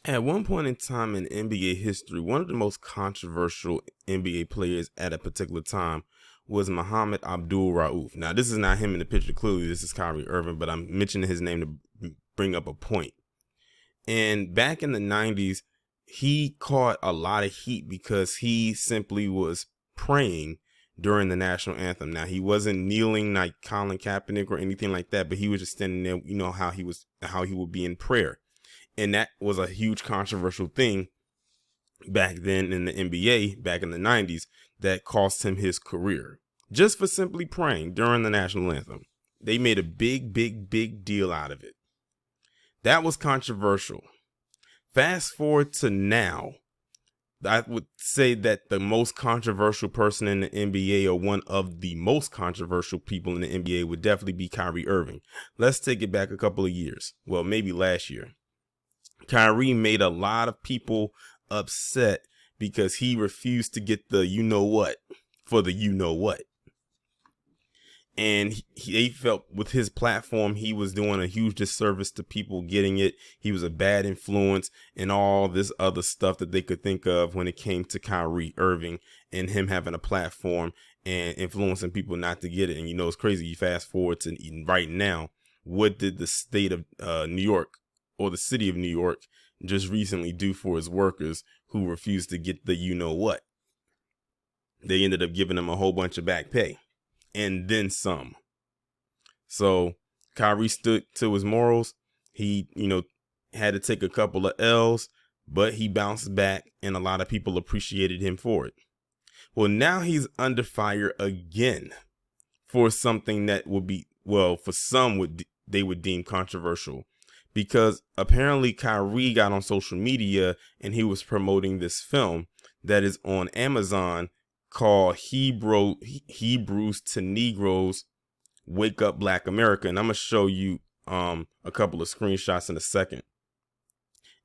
At one point in time in NBA history, one of the most controversial NBA players at a particular time was Muhammad Abdul Rauf. Now, this is not him in the picture. Clearly, this is Kyrie Irving, but I'm mentioning his name to bring up a point. And back in the 90s, he caught a lot of heat because he simply was praying during the national anthem. Now, he wasn't kneeling like Colin Kaepernick or anything like that, but he was just standing there, how he would be in prayer. And that was a huge controversial thing back then in the NBA, back in the 90s, that cost him his career just for simply praying during the national anthem. They made a big deal out of it. That was controversial. Fast forward to now, I would say that the most controversial person in the NBA, or one of the most controversial people in the NBA, would definitely be Kyrie Irving. Let's take it back a couple of years. Well, maybe last year. Kyrie made a lot of people upset because he refused to get the you-know-what for the you-know-what. And he felt with his platform, he was doing a huge disservice to people getting it. He was a bad influence and all this other stuff that they could think of when it came to Kyrie Irving and him having a platform and influencing people not to get it. And it's crazy. You fast forward to right now. What did the state of New York, or the city of New York, just recently do for its workers who refused to get the you-know-what? They ended up giving them a whole bunch of back pay and then some. So Kyrie stood to his morals. He, had to take a couple of L's, but he bounced back and a lot of people appreciated him for it. Well, now he's under fire again for something that would be, for some they would deem controversial. Because apparently Kyrie got on social media and he was promoting this film that is on Amazon called Hebrews to Negroes, Wake Up Black America. And I'm going to show you a couple of screenshots in a second.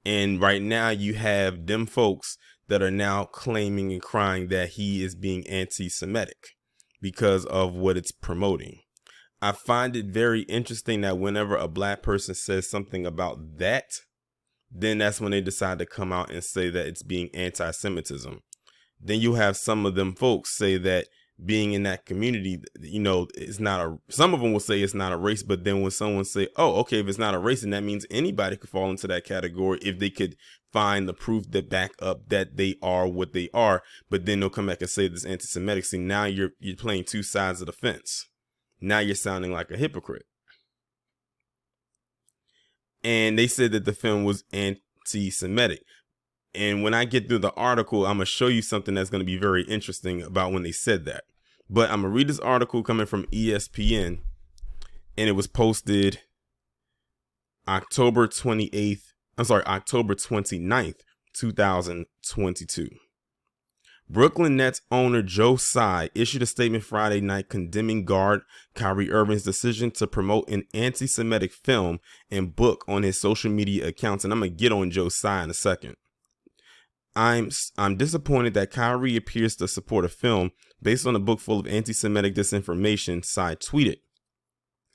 And right now you have them folks that are now claiming and crying that he is being anti-Semitic because of what it's promoting. I find it very interesting that whenever a black person says something about that, then that's when they decide to come out and say that it's being anti-Semitism. Then you have some of them folks say that being in that community, it's not some of them will say it's not a race, but then when someone say, oh, okay, if it's not a race, then that means anybody could fall into that category if they could find the proof that back up that they are what they are. But then they'll come back and say this anti-Semitic. See, now you're playing two sides of the fence. Now you're sounding like a hypocrite. And they said that the film was anti-Semitic. And when I get through the article, I'm going to show you something that's going to be very interesting about when they said that. But I'm going to read this article coming from ESPN. And it was posted October 29th, 2022. Brooklyn Nets owner Joe Tsai issued a statement Friday night condemning guard Kyrie Irving's decision to promote an anti-Semitic film and book on his social media accounts. And I'm going to get on Joe Tsai in a second. I'm disappointed that Kyrie appears to support a film based on a book full of anti-Semitic disinformation, Tsai tweeted.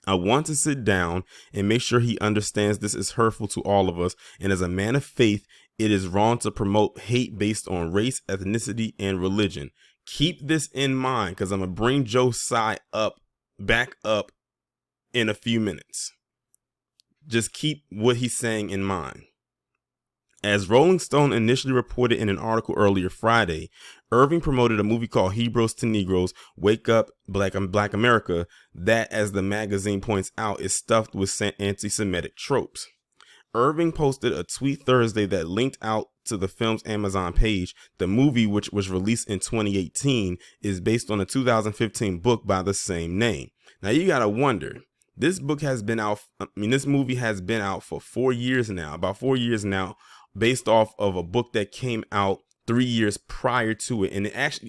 I want to sit down and make sure he understands this is hurtful to all of us. And as a man of faith, it is wrong to promote hate based on race, ethnicity, and religion. Keep this in mind because I'm going to bring Joe Tsai back up in a few minutes. Just keep what he's saying in mind. As Rolling Stone initially reported in an article earlier Friday, Irving promoted a movie called Hebrews to Negroes, Wake Up Black America, that, as the magazine points out, is stuffed with anti-Semitic tropes. Irving posted a tweet Thursday that linked out to the film's Amazon page. The movie, which was released in 2018, is based on a 2015 book by the same name. Now you gotta wonder, this movie has been out for 4 years now, about 4 years now, based off of a book that came out 3 years prior to it. And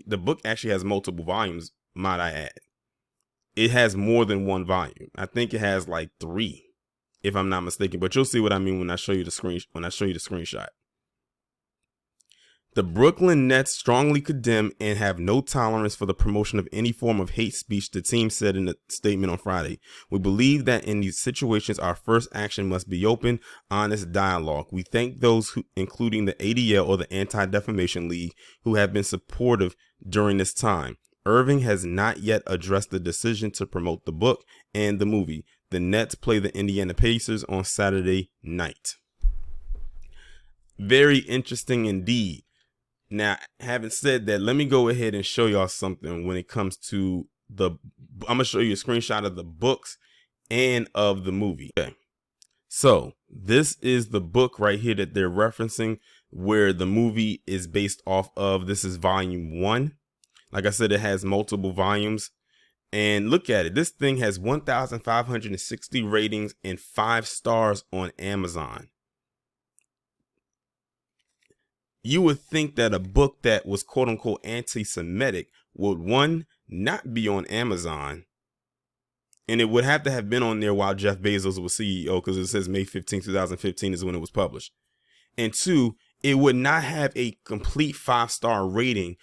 the book actually has multiple volumes, might I add. It has more than one volume. I think it has like 3, if I'm not mistaken, but you'll see what I mean when I show you the screenshot. The Brooklyn Nets strongly condemn and have no tolerance for the promotion of any form of hate speech, the team said in a statement on Friday. We believe that in these situations, our first action must be open, honest dialogue. We thank those who, including the ADL or the Anti-Defamation League, who have been supportive during this time. Irving has not yet addressed the decision to promote the book and the movie. The Nets play the Indiana Pacers on Saturday night. Very interesting indeed. Now, having said that, let me go ahead and show y'all something when it comes to I'm going to show you a screenshot of the books and of the movie. Okay. So this is the book right here that they're referencing where the movie is based off of. This is volume 1. Like I said, it has multiple volumes. And look at it. This thing has 1,560 ratings and 5 stars on Amazon. You would think that a book that was quote unquote anti-Semitic would, one, not be on Amazon, and it would have to have been on there while Jeff Bezos was CEO, because it says May 15, 2015 is when it was published. And two, it would not have a complete 5-star rating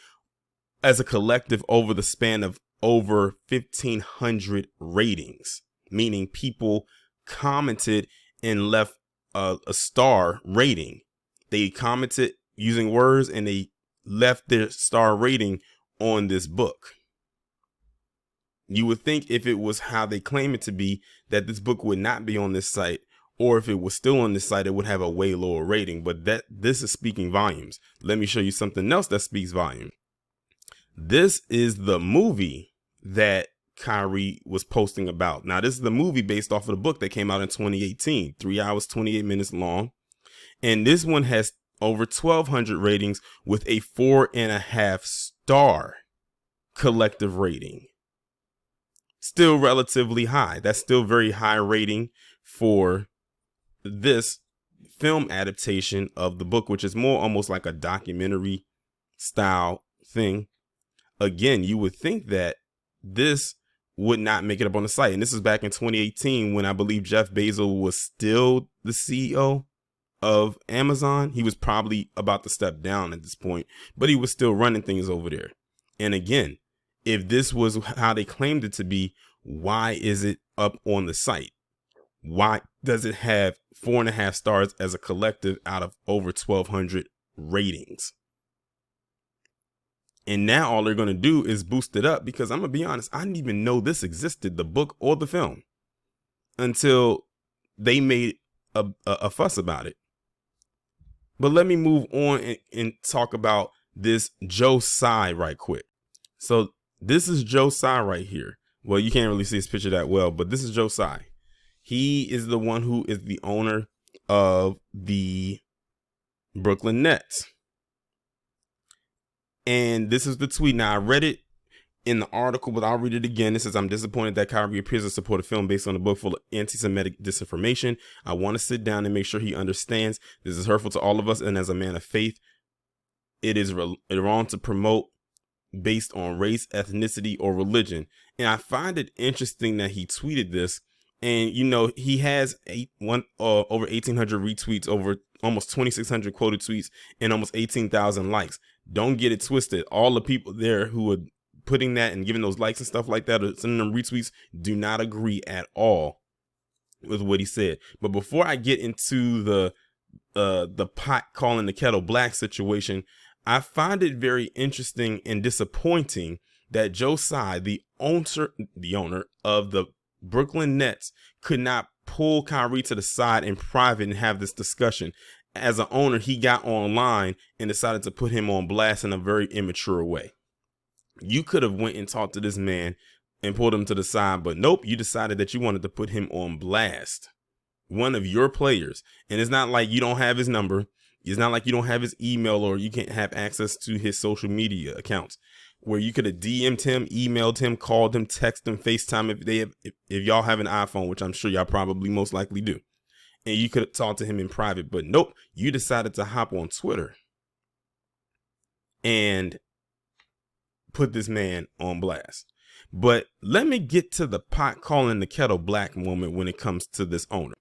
as a collective over the span of over 1,500 ratings, meaning people commented and left a star rating. They commented using words and they left their star rating on this book. You would think if it was how they claim it to be, that this book would not be on this site, or if it was still on this site, it would have a way lower rating. But this is speaking volumes. Let me show you something else that speaks volume. This is the movie that Kyrie was posting about. Now, this is the movie based off of the book that came out in 2018, 3 hours, 28 minutes long. And this one has over 1,200 ratings with a 4.5 star collective rating. Still relatively high. That's still very high rating for this film adaptation of the book, which is more almost like a documentary style thing. Again, you would think that this would not make it up on the site. And this is back in 2018 when I believe Jeff Bezos was still the CEO of Amazon. He was probably about to step down at this point, but he was still running things over there. And again, if this was how they claimed it to be, why is it up on the site? Why does it have 4.5 stars as a collective out of over 1,200 ratings? And now all they're going to do is boost it up, because I'm going to be honest, I didn't even know this existed, the book or the film, until they made a fuss about it. But let me move on and talk about this Joe Tsai right quick. So this is Joe Tsai right here. Well, you can't really see his picture that well, but this is Joe Tsai. He is the one who is the owner of the Brooklyn Nets. And this is the tweet. Now, I read it in the article, but I'll read it again. It says, I'm disappointed that Kyrie appears to support a film based on a book full of anti-Semitic disinformation. I want to sit down and make sure he understands this is hurtful to all of us. And as a man of faith, it is wrong to promote based on race, ethnicity, or religion. And I find it interesting that he tweeted this. And, you know, he has over 1,800 retweets, over almost 2,600 quoted tweets, and almost 18,000 likes. Don't get it twisted. All the people there who are putting that and giving those likes and stuff like that, or sending them retweets, do not agree at all with what he said. But before I get into the pot calling the kettle black situation, I find it very interesting and disappointing that Joe Tsai, the owner of the Brooklyn Nets, could not pull Kyrie to the side in private and have this discussion. As an owner, he got online and decided to put him on blast in a very immature way. You could have went and talked to this man and pulled him to the side, but nope, you decided that you wanted to put him on blast. One of your players. And it's not like you don't have his number. It's not like you don't have his email, or you can't have access to his social media accounts, where you could have DM'd him, emailed him, called him, texted him, FaceTime if y'all have an iPhone, which I'm sure y'all probably most likely do. And you could have talked to him in private, but nope, you decided to hop on Twitter and put this man on blast. But let me get to the pot calling the kettle black moment when it comes to this owner.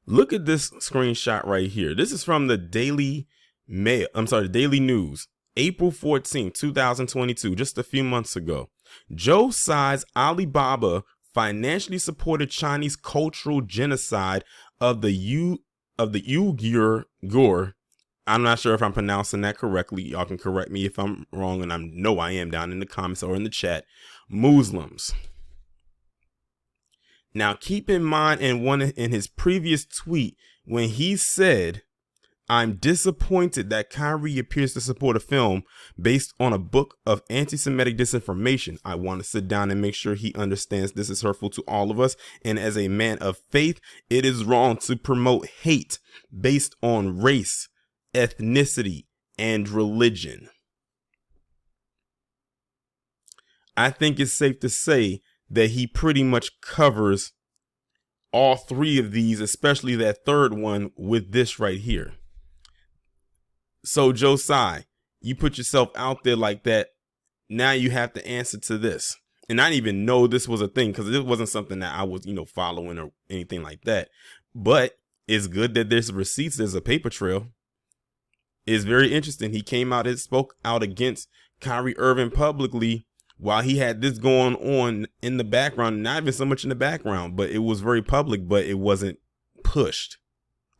Look at this screenshot right here. This is from the Daily Daily News, April 14, 2022, just a few months ago. Joe Tsai's Alibaba financially supported Chinese cultural genocide of the Uyghur. I'm not sure if I'm pronouncing that correctly. Y'all can correct me if I'm wrong, and I know I am down in the comments or in the chat. Muslims. Now, keep in mind, in his previous tweet, when he said, "I'm disappointed that Kyrie appears to support a film based on a book of anti-Semitic disinformation. I want to sit down and make sure he understands this is hurtful to all of us. And as a man of faith, it is wrong to promote hate based on race, ethnicity, and religion." I think it's safe to say that he pretty much covers all three of these, especially that third one with this right here. So Joe Tsai, you put yourself out there like that. Now you have to answer to this. And I didn't even know this was a thing because it wasn't something that I was, following or anything like that. But it's good that there's receipts. There's a paper trail. It's very interesting. He came out and spoke out against Kyrie Irving publicly while he had this going on in the background. Not even so much in the background, but it was very public, but it wasn't pushed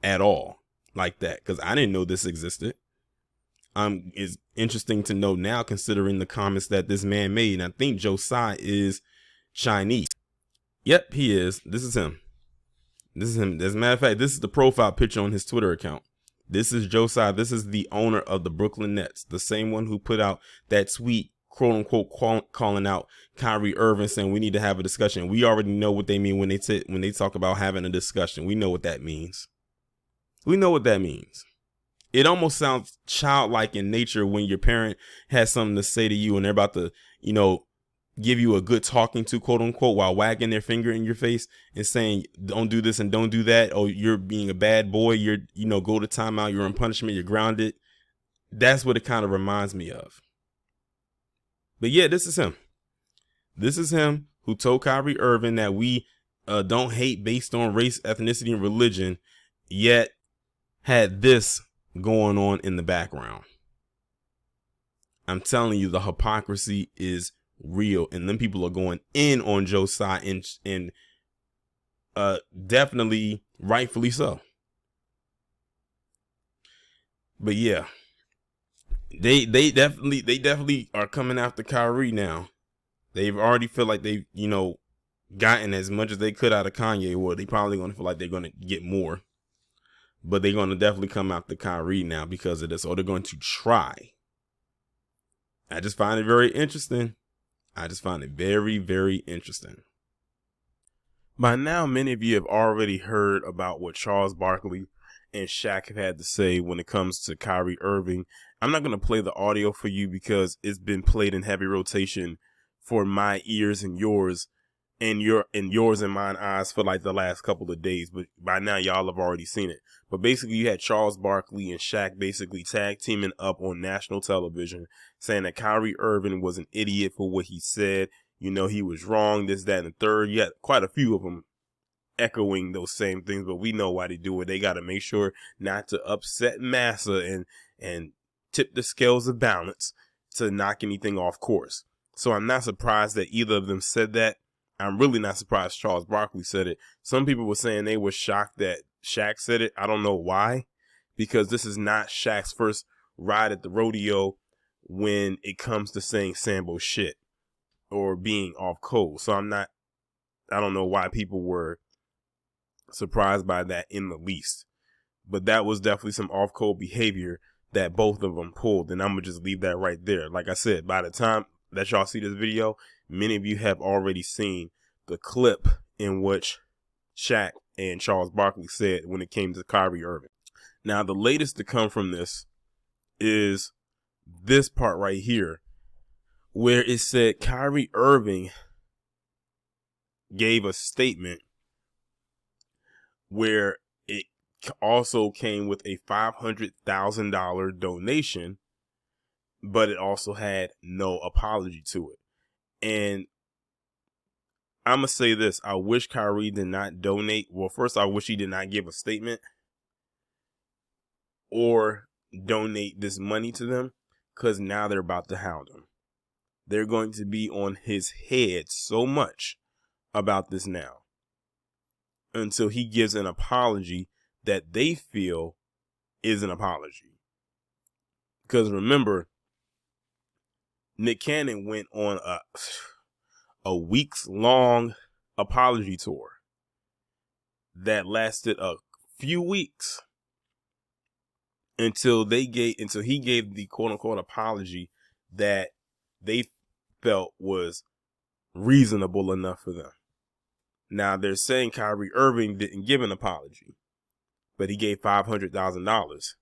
at all like that because I didn't know this existed. It's interesting to know now, considering the comments that this man made. And I think Joe Tsai is Chinese. Yep, he is. This is him. This is him. As a matter of fact, this is the profile picture on his Twitter account. This is Joe Tsai. This is the owner of the Brooklyn Nets, the same one who put out that tweet, quote unquote, calling out Kyrie Irving, saying we need to have a discussion. We already know what they mean when they talk about having a discussion. We know what that means. We know what that means. It almost sounds childlike in nature when your parent has something to say to you and they're about to, give you a good talking to, quote unquote, while wagging their finger in your face and saying, don't do this and don't do that. Oh, you're being a bad boy. You're, go to timeout. You're on punishment. You're grounded. That's what it kind of reminds me of. But yeah, this is him. This is him who told Kyrie Irving that we don't hate based on race, ethnicity, and religion, yet had this going on in the background. I'm telling you, the hypocrisy is real, and then people are going in on Joe Tsai, and definitely rightfully so. But yeah, they definitely are coming after Kyrie now. They've already feel like they've gotten as much as they could out of Kanye. Well, they probably gonna feel like they're gonna get more. But they're going to definitely come after Kyrie now because of this, or they're going to try. I just find it very interesting. I just find it very, very interesting. By now, many of you have already heard about what Charles Barkley and Shaq have had to say when it comes to Kyrie Irving. I'm not going to play the audio for you because it's been played in heavy rotation for my ears and yours. And yours and mine eyes for like the last couple of days, but by now y'all have already seen it. But basically you had Charles Barkley and Shaq basically tag teaming up on national television saying that Kyrie Irving was an idiot for what he said. He was wrong, this, that, and the third. You had quite a few of them echoing those same things, but we know why they do it. They got to make sure not to upset massa and tip the scales of balance to knock anything off course. So I'm not surprised that either of them said that. I'm really not surprised Charles Barkley said it. Some people were saying they were shocked that Shaq said it. I don't know why, because this is not Shaq's first ride at the rodeo when it comes to saying Sambo shit or being off cold. So I don't know why people were surprised by that in the least. But that was definitely some off cold behavior that both of them pulled. And I'm going to just leave that right there. Like I said, by the time that y'all see this video, many of you have already seen the clip in which Shaq and Charles Barkley said when it came to Kyrie Irving. Now, the latest to come from this is this part right here, where it said Kyrie Irving gave a statement where it also came with a $500,000 donation, but it also had no apology to it. And I'm going to say this. I wish Kyrie did not donate. Well, first, I wish he did not give a statement or donate this money to them, because now they're about to hound him. They're going to be on his head so much about this now until he gives an apology that they feel is an apology. Because remember, Nick Cannon went on a week's long apology tour that lasted a few weeks until he gave the quote unquote apology that they felt was reasonable enough for them. Now they're saying Kyrie Irving didn't give an apology, but he gave $500,000.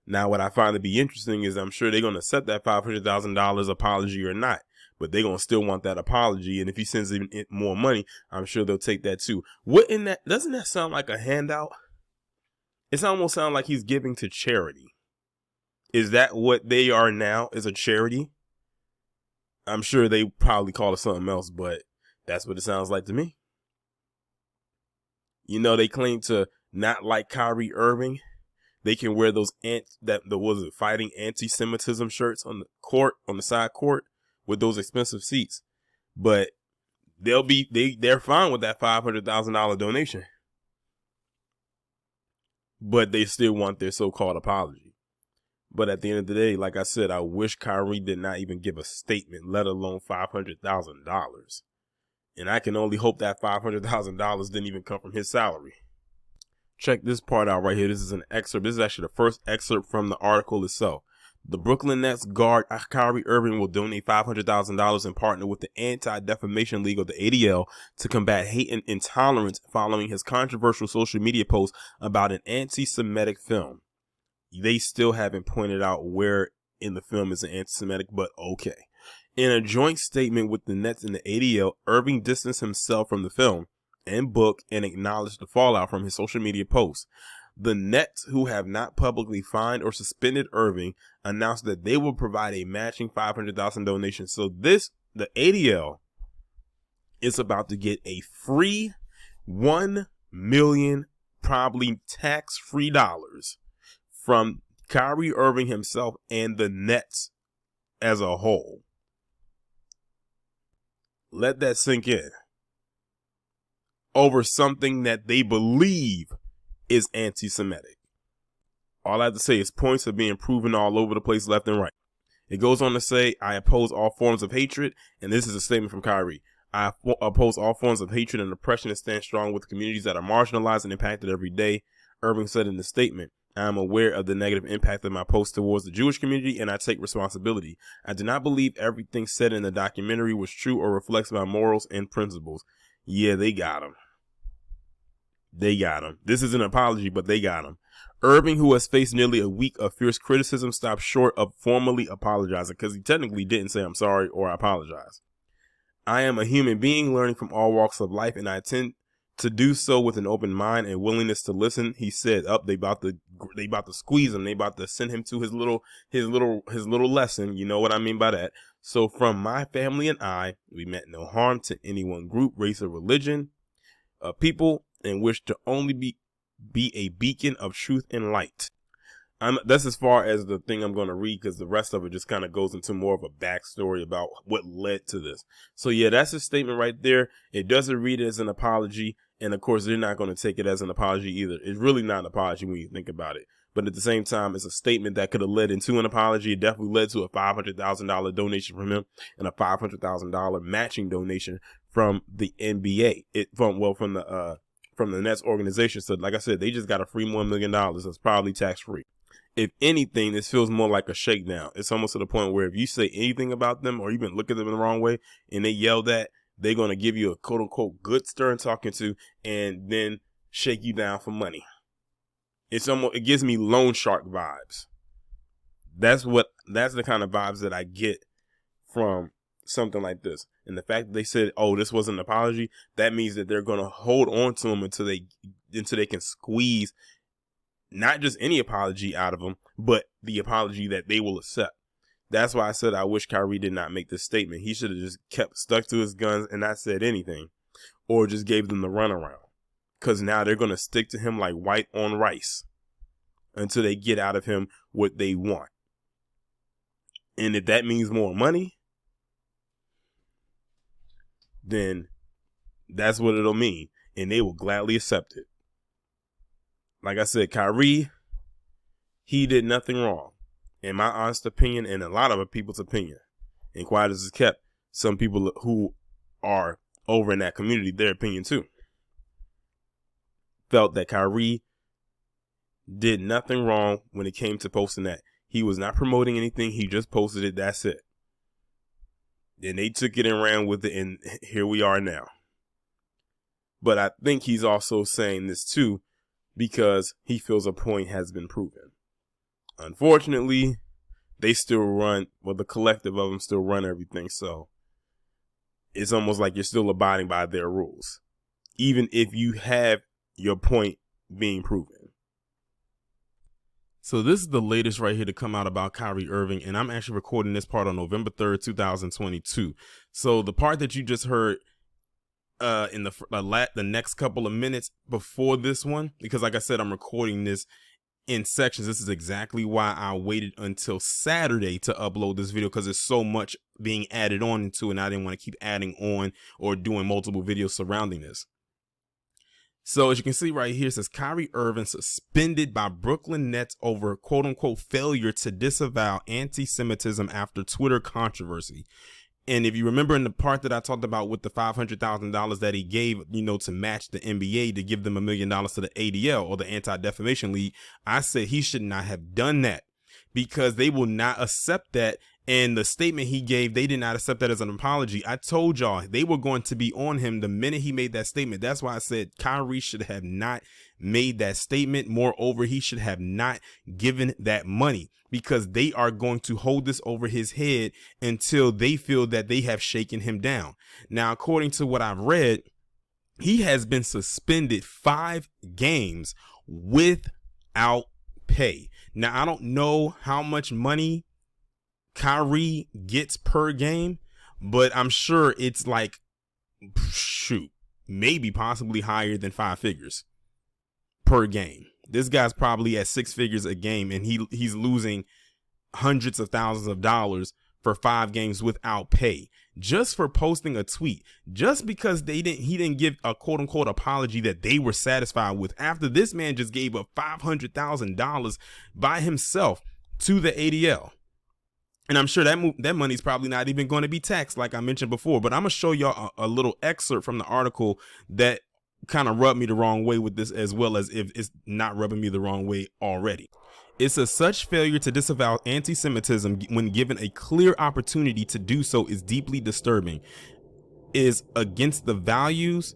Now what I find to be interesting is I'm sure they're going to set that $500,000 apology or not, but they're going to still want that apology. And if he sends them more money, I'm sure they'll take that too. Doesn't that sound like a handout? It almost sounds like he's giving to charity. Is that what they are now, is a charity? I'm sure they probably call it something else, but that's what it sounds like to me. You know, they claim to not like Kyrie Irving. They can wear those fighting anti-Semitism shirts on the court, on the side court, with those expensive seats. But they're fine with that $500,000 donation. But they still want their so-called apology. But at the end of the day, like I said, I wish Kyrie did not even give a statement, let alone $500,000. And I can only hope that $500,000 didn't even come from his salary. Check this part out right here. This is an excerpt. This is actually the first excerpt from the article itself. The Brooklyn Nets guard Kyrie Irving will donate $500,000 and partner with the Anti-Defamation League, or the ADL, to combat hate and intolerance following his controversial social media post about an anti-Semitic film. They still haven't pointed out where in the film is an anti-Semitic, but okay. In a joint statement with the Nets and the ADL, Irving distanced himself from the film and book and acknowledged the fallout from his social media posts. The Nets, who have not publicly fined or suspended Irving, announced that they will provide a matching $500,000 donation. So the ADL is about to get a free $1 million, probably tax-free dollars from Kyrie Irving himself and the Nets as a whole. Let that sink in. Over something that they believe is anti-Semitic. All I have to say is points are being proven all over the place, left and right. It goes on to say, I oppose all forms of hatred, and this is a statement from Kyrie. I oppose all forms of hatred and oppression and stand strong with communities that are marginalized and impacted every day. Irving said in the statement, I am aware of the negative impact of my post towards the Jewish community, and I take responsibility. I do not believe everything said in the documentary was true or reflects my morals and principles. Yeah, they got him. They got him. This is an apology, but they got him. Irving, who has faced nearly a week of fierce criticism, stopped short of formally apologizing, because he technically didn't say I'm sorry or I apologize. I am a human being learning from all walks of life, and I intend to do so with an open mind and willingness to listen. He said, they about to squeeze him. They about to send him to his little lesson. You know what I mean by that. So from my family and I, we meant no harm to any one group, race, or religion, people, and wish to only be a beacon of truth and light. That's as far as the thing I'm going to read, because the rest of it just kind of goes into more of a backstory about what led to this. So yeah, that's a statement right there. It doesn't read it as an apology, and of course they're not going to take it as an apology either. It's really not an apology when you think about it. But at the same time, it's a statement that could have led into an apology. It definitely led to a $500,000 donation from him and a $500,000 matching donation from the NBA. From the Nets organization. So like I said, they just got a free $1 million. That's probably tax free. If anything, this feels more like a shakedown. It's almost to the point where if you say anything about them or even look at them in the wrong way and they yell that, they're going to give you a quote unquote good stern talking to and then shake you down for money. It gives me loan shark vibes. That's the kind of vibes that I get from something like this. And the fact that they said, oh, this wasn't an apology, that means that they're going to hold on to him until they can squeeze not just any apology out of him, but the apology that they will accept. That's why I said I wish Kyrie did not make this statement. He should have just stuck to his guns and not said anything, or just gave them the runaround, because now they're going to stick to him like white on rice until they get out of him what they want. And if that means more money, then that's what it'll mean. And they will gladly accept it. Like I said, Kyrie, he did nothing wrong. In my honest opinion, and a lot of other people's opinion, and quiet as is kept, some people who are over in that community, their opinion too, felt that Kyrie did nothing wrong when it came to posting that. He was not promoting anything. He just posted it. That's it. And they took it and ran with it. And here we are now. But I think he's also saying this too, because he feels a point has been proven. Unfortunately, they still run, well, the collective of them still run everything. So it's almost like you're still abiding by their rules, even if you have your point being proven. So this is the latest right here to come out about Kyrie Irving, and I'm actually recording this part on November 3rd, 2022. So the part that you just heard in the next couple of minutes before this one, because like I said, I'm recording this in sections. This is exactly why I waited until Saturday to upload this video, because there's so much being added on into it, and I didn't want to keep adding on or doing multiple videos surrounding this. So as you can see right here, it says Kyrie Irving suspended by Brooklyn Nets over quote unquote failure to disavow anti-Semitism after Twitter controversy. And if you remember in the part that I talked about with the $500,000 that he gave, to match the NBA, to give them $1 million to the ADL, or the Anti-Defamation League, I said he should not have done that, because they will not accept that. And the statement he gave, they did not accept that as an apology. I told y'all they were going to be on him the minute he made that statement. That's why I said Kyrie should have not made that statement. Moreover, he should have not given that money, because they are going to hold this over his head until they feel that they have shaken him down. Now, according to what I've read, he has been suspended 5 games without pay. Now, I don't know how much money Kyrie gets per game, but I'm sure it's like, maybe possibly higher than 5 figures per game. This guy's probably at 6 figures a game, and he's losing hundreds of thousands of dollars for 5 games without pay, just for posting a tweet, just because he didn't give a quote unquote apology that they were satisfied with, after this man just gave up $500,000 by himself to the ADL. And I'm sure that money's probably not even going to be taxed, like I mentioned before. But I'm going to show y'all a little excerpt from the article that kind of rubbed me the wrong way with this, as well as if it's not rubbing me the wrong way already. It says such failure to disavow anti-Semitism when given a clear opportunity to do so is deeply disturbing, is against the values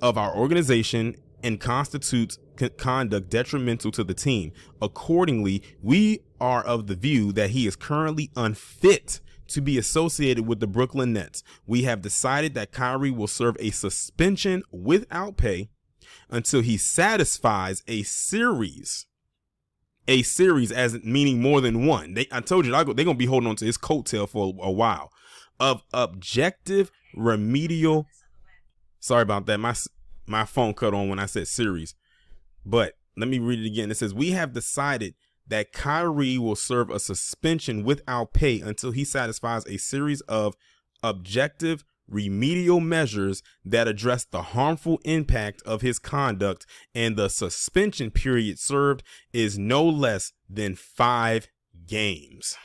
of our organization, and constitutes conduct detrimental to the team. Accordingly, we are of the view that he is currently unfit to be associated with the Brooklyn Nets. We have decided that Kyrie will serve a suspension without pay until he satisfies a series, as meaning more than one. I told you they're going to be holding on to his coattail for a while, of objective remedial. Sorry about that. My phone cut on when I said series, but let me read it again. It says, we have decided that Kyrie will serve a suspension without pay until he satisfies a series of objective remedial measures that address the harmful impact of his conduct, and the suspension period served is no less than 5 games.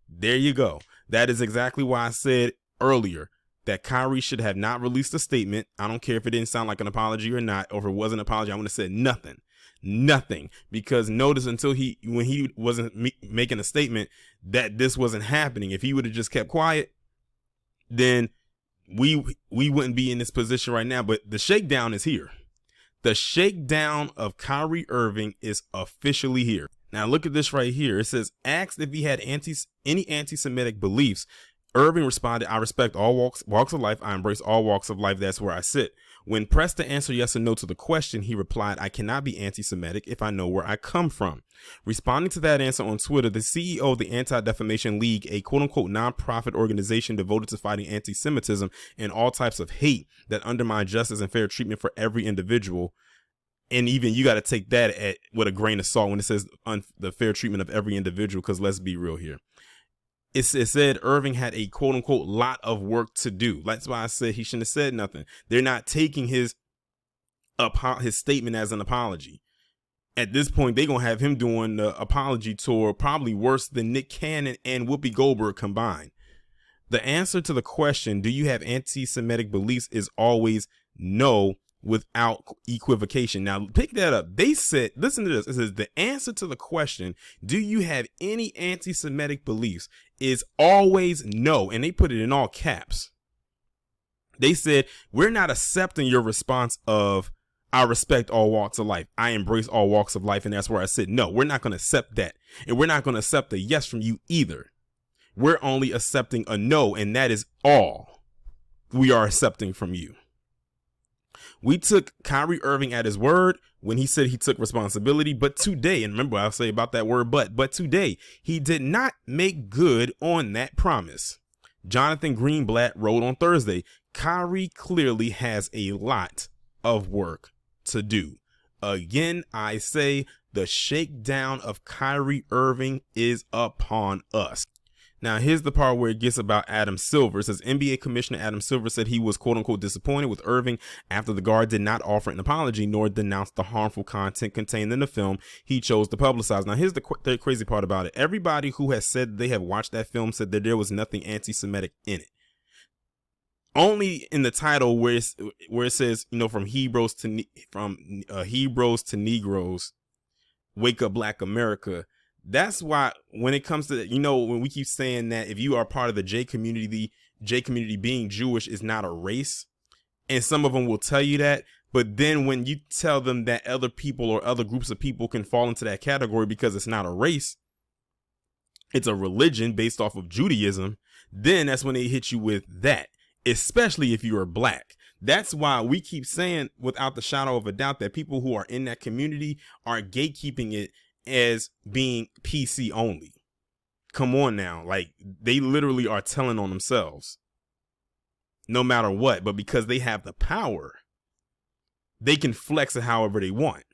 There you go. That is exactly why I said earlier that Kyrie should have not released a statement. I don't care if it didn't sound like an apology or not, or if it wasn't an apology, I would have said nothing, because notice when he wasn't making a statement that this wasn't happening. If he would have just kept quiet, then we wouldn't be in this position right now. But the shakedown is here. The shakedown of Kyrie Irving is officially here. Now look at this right here. It says, asked if he had any anti-Semitic beliefs, Irving responded, I respect all walks of life. I embrace all walks of life. That's where I sit. When pressed to answer yes or no to the question, he replied, I cannot be anti-Semitic if I know where I come from. Responding to that answer on Twitter, the CEO of the Anti-Defamation League, a quote-unquote nonprofit organization devoted to fighting anti-Semitism and all types of hate that undermine justice and fair treatment for every individual, And even you got to take that with a grain of salt when it says the fair treatment of every individual, because let's be real here. It said Irving had a quote unquote lot of work to do. That's why I said he shouldn't have said nothing. They're not taking his statement as an apology. At this point, they're going to have him doing the apology tour, probably worse than Nick Cannon and Whoopi Goldberg combined. The answer to the question, do you have anti-Semitic beliefs, is always no, without equivocation. Now, pick that up. They said, listen to this. It says the answer to the question, do you have any anti-Semitic beliefs, is always no. And they put it in all caps. They said, we're not accepting your response of, I respect all walks of life. I embrace all walks of life. And that's where I said, no, we're not going to accept that. And we're not going to accept a yes from you either. We're only accepting a no. And that is all we are accepting from you. We took Kyrie Irving at his word when he said he took responsibility. But today, and remember I'll say about that word, but today, he did not make good on that promise. Jonathan Greenblatt wrote on Thursday, Kyrie clearly has a lot of work to do. Again, I say the shakedown of Kyrie Irving is upon us. Now, here's the part where it gets about Adam Silver. It says NBA Commissioner Adam Silver said he was quote unquote disappointed with Irving after the guard did not offer an apology nor denounce the harmful content contained in the film he chose to publicize. Now, here's the crazy part about it. Everybody who has said they have watched that film said that there was nothing anti-Semitic in it. Only in the title where it says, you know, from Hebrews to Negroes, wake up Black America. That's why when it comes to, you know, when we keep saying that if you are part of the J community being Jewish is not a race, and some of them will tell you that, but then when you tell them that other people or other groups of people can fall into that category because it's not a race, it's a religion based off of Judaism, then that's when they hit you with that, especially if you are Black. That's why we keep saying without the shadow of a doubt that people who are in that community are gatekeeping it as being PC only. Come on now. Like, they literally are telling on themselves no matter what, but because they have the power, they can flex it however they want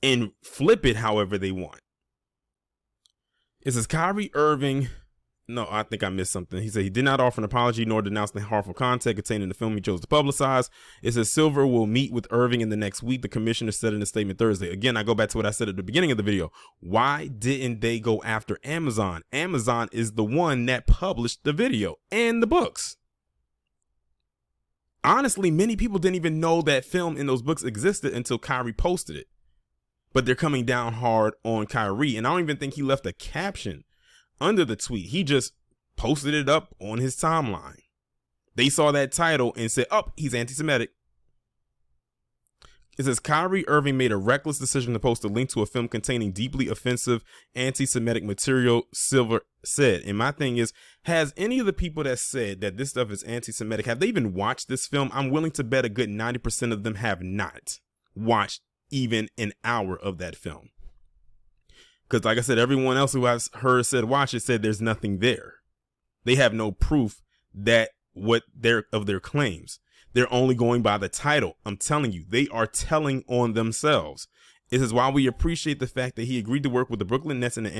and flip it however they want. It says Kyrie Irving. No, I think I missed something. He said he did not offer an apology nor denounce the harmful content contained in the film he chose to publicize. It says Silver will meet with Irving in the next week, the commissioner said in a statement Thursday. Again, I go back to what I said at the beginning of the video. Why didn't they go after Amazon? Amazon is the one that published the video and the books. Honestly, many people didn't even know that film in those books existed until Kyrie posted it. But they're coming down hard on Kyrie, and I don't even think he left a caption under the tweet. He just posted it up on his timeline. They saw that title and said, oh, he's anti-Semitic. It says Kyrie Irving made a reckless decision to post a link to a film containing deeply offensive anti-Semitic material, Silver said. And my thing is, has any of the people that said that this stuff is anti-Semitic, have they even watched this film? I'm willing to bet a good 90% of them have not watched even an hour of that film. Because like I said, everyone else who I've heard said watch it said there's nothing there. They have no proof that of their claims. They're only going by the title. I'm telling you, they are telling on themselves. It says, while we appreciate the fact that he agreed to work with the Brooklyn Nets and the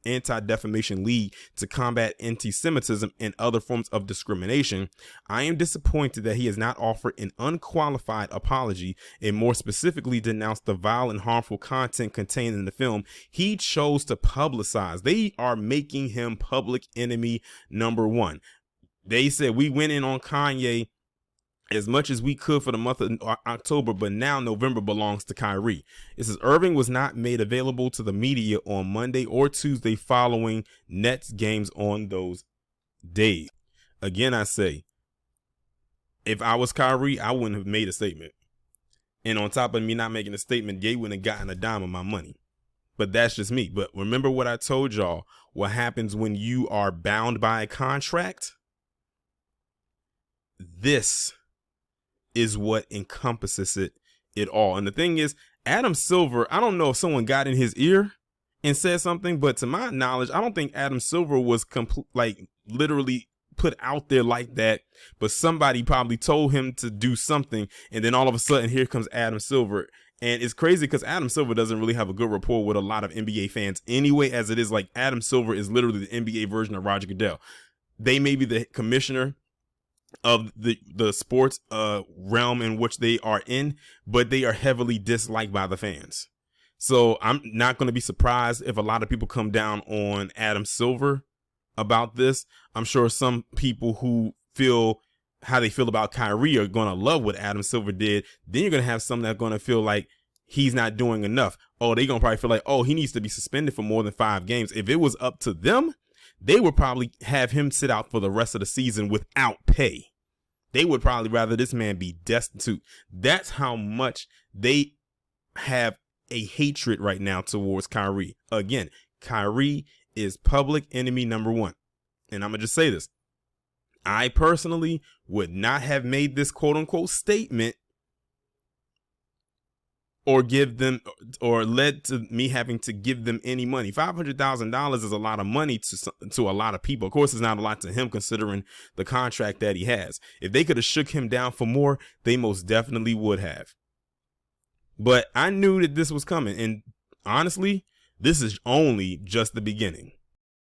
Anti-Defamation League to combat anti-Semitism and other forms of discrimination, I am disappointed that he has not offered an unqualified apology and more specifically denounced the vile and harmful content contained in the film he chose to publicize. They are making him public enemy number one. They said we went in on Kanye as much as we could for the month of October, but now November belongs to Kyrie. It says Irving was not made available to the media on Monday or Tuesday following Nets games on those days. Again, I say, if I was Kyrie, I wouldn't have made a statement. And on top of me not making a statement, Ye wouldn't have gotten a dime of my money. But that's just me. But remember what I told y'all, what happens when you are bound by a contract? This is what encompasses it all. And the thing is, Adam Silver, I don't know if someone got in his ear and said something, but to my knowledge, I don't think Adam Silver was literally put out there like that, but somebody probably told him to do something. And then all of a sudden, here comes Adam Silver. And it's crazy because Adam Silver doesn't really have a good rapport with a lot of NBA fans anyway, as it is. Like, Adam Silver is literally the NBA version of Roger Goodell. They may be the commissioner of the sports realm in which they are in, but they are heavily disliked by the fans. So I'm not going to be surprised if a lot of people come down on Adam Silver about this. I'm sure some people who feel how they feel about Kyrie are going to love what Adam Silver did. Then you're going to have some that are going to feel like he's not doing enough. Oh, they're going to probably feel like, oh, he needs to be suspended for more than 5 games. If it was up to them, they would probably have him sit out for the rest of the season without pay. They would probably rather this man be destitute. That's how much they have a hatred right now towards Kyrie. Again, Kyrie is public enemy number 1. And I'm going to just say this. I personally would not have made this quote unquote statement or give them, or led to me having to give them any money. $500,000 is a lot of money to a lot of people. Of course, it's not a lot to him considering the contract that he has. If they could have shook him down for more, they most definitely would have. But I knew that this was coming. And honestly, this is only just the beginning.